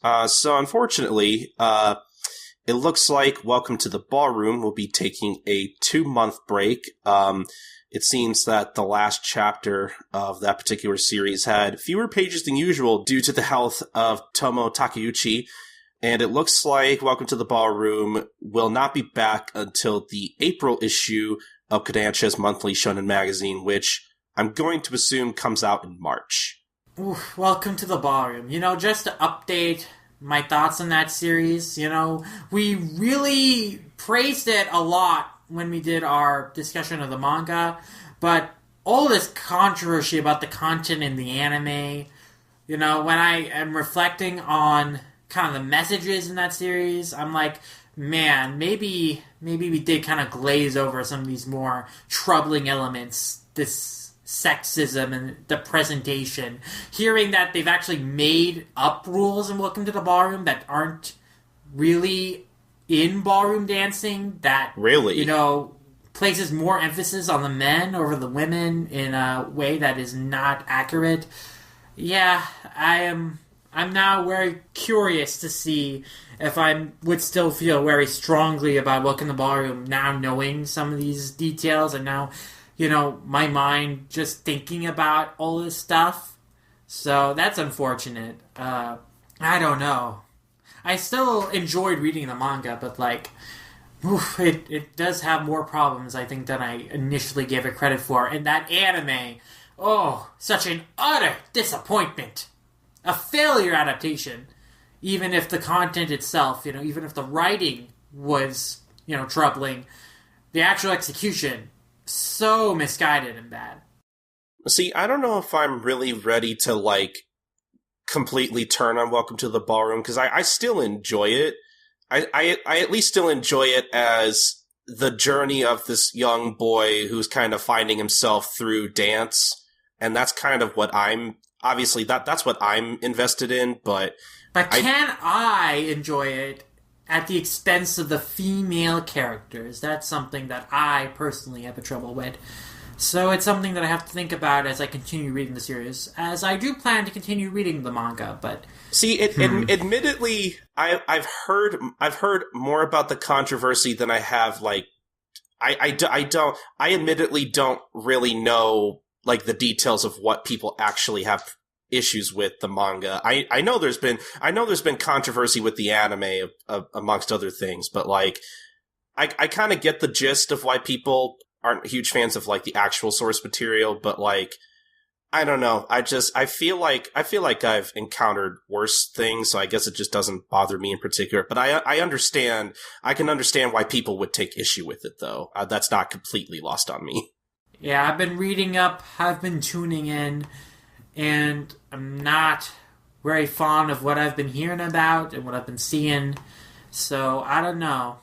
So unfortunately, it looks like Welcome to the Ballroom will be taking a 2-month break. It seems that the last chapter of that particular series had fewer pages than usual due to the health of Tomo Takeuchi, and it looks like Welcome to the Ballroom will not be back until the April issue of Kodansha's monthly shonen magazine, which I'm going to assume comes out in March. Ooh, Welcome to the Ballroom. Just to update my thoughts on that series, we really praised it a lot when we did our discussion of the manga, but all this controversy about the content in the anime, when I am reflecting on kind of the messages in that series, I'm like, man, maybe we did kind of glaze over some of these more troubling elements, this sexism and the presentation. Hearing that they've actually made up rules in Welcome to the Ballroom that aren't really in ballroom dancing, that really, places more emphasis on the men over the women in a way that is not accurate. Yeah, I'm now very curious to see if I would still feel very strongly about Welcome to the Ballroom now knowing some of these details and now, my mind just thinking about all this stuff. So that's unfortunate. I don't know. I still enjoyed reading the manga, but it does have more problems, I think, than I initially gave it credit for. And that anime, such an utter disappointment. A failure adaptation. Even if the content itself, even if the writing was, troubling, the actual execution, so misguided and bad. See, I don't know if I'm really ready to, completely turn on Welcome to the Ballroom, because I still enjoy it. I at least still enjoy it as the journey of this young boy who's kind of finding himself through dance, and that's kind of what obviously that's what I'm invested in, but can I enjoy it at the expense of the female characters? That's something that I personally have a trouble with. So it's something that I have to think about as I continue reading the series, as I do plan to continue reading the manga. But see, admittedly, I've heard more about the controversy than I have. I admittedly don't really know the details of what people actually have issues with the manga. I know there's been controversy with the anime amongst other things, but I kind of get the gist of why people aren't huge fans of the actual source material, but I don't know. I feel like I've encountered worse things, so I guess it just doesn't bother me in particular. But I can understand why people would take issue with it, though. That's not completely lost on me. Yeah, I've been reading up, I've been tuning in, and I'm not very fond of what I've been hearing about and what I've been seeing. So I don't know.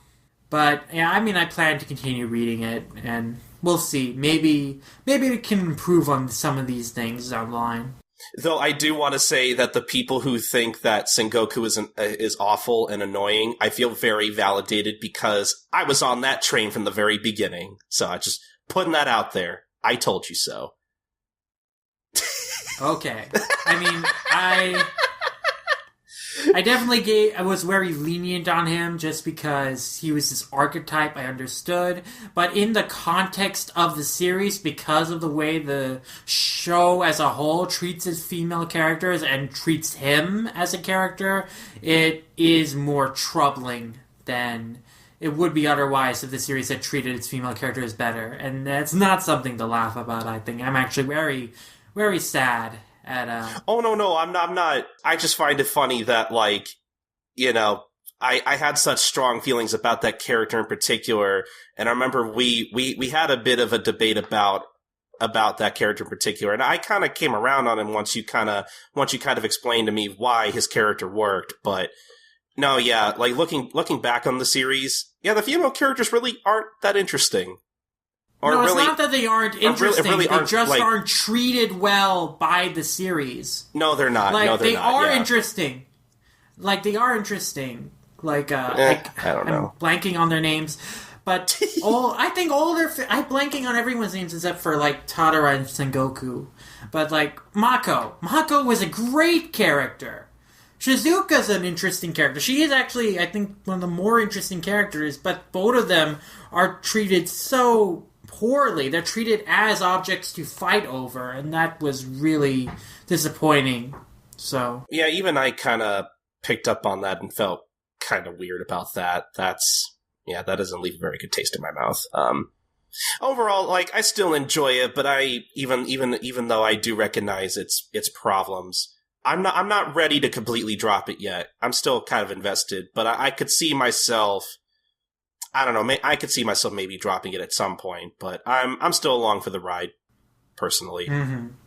But, yeah, I plan to continue reading it, and we'll see. Maybe we can improve on some of these things down the line. Though I do want to say that the people who think that Sengoku is awful and annoying, I feel very validated because I was on that train from the very beginning. So I just putting that out there. I told you so. Okay. I definitely I was very lenient on him just because he was this archetype I understood. But in the context of the series, because of the way the show as a whole treats its female characters and treats him as a character, it is more troubling than it would be otherwise if the series had treated its female characters better. And that's not something to laugh about, I think. I'm actually very, very sad. Oh, no, I'm not. I just find it funny that, I had such strong feelings about that character in particular, and I remember we had a bit of a debate about that character in particular, and I kind of came around on him once you kind of explained to me why his character worked, but no, yeah, looking back on the series, yeah, the female characters really aren't that interesting. No, it's not that they aren't interesting. They just aren't treated well by the series. No, they're not. They are interesting. They are interesting. I don't know. I'm blanking on their names. But I'm blanking on everyone's names except for, Tadara and Sengoku. But, Mako. Mako was a great character. Shizuka's an interesting character. She is actually, I think, one of the more interesting characters, but both of them are treated so poorly. They're treated as objects to fight over, and that was really disappointing. So yeah, even I kind of picked up on that and felt kind of weird about that. That doesn't leave a very good taste in my mouth. Overall, like, I still enjoy it, but I even though I do recognize its problems, I'm not ready to completely drop it yet. I'm still kind of invested, but I could see myself. I don't know. I could see myself maybe dropping it at some point, but I'm still along for the ride, personally. Mm-hmm.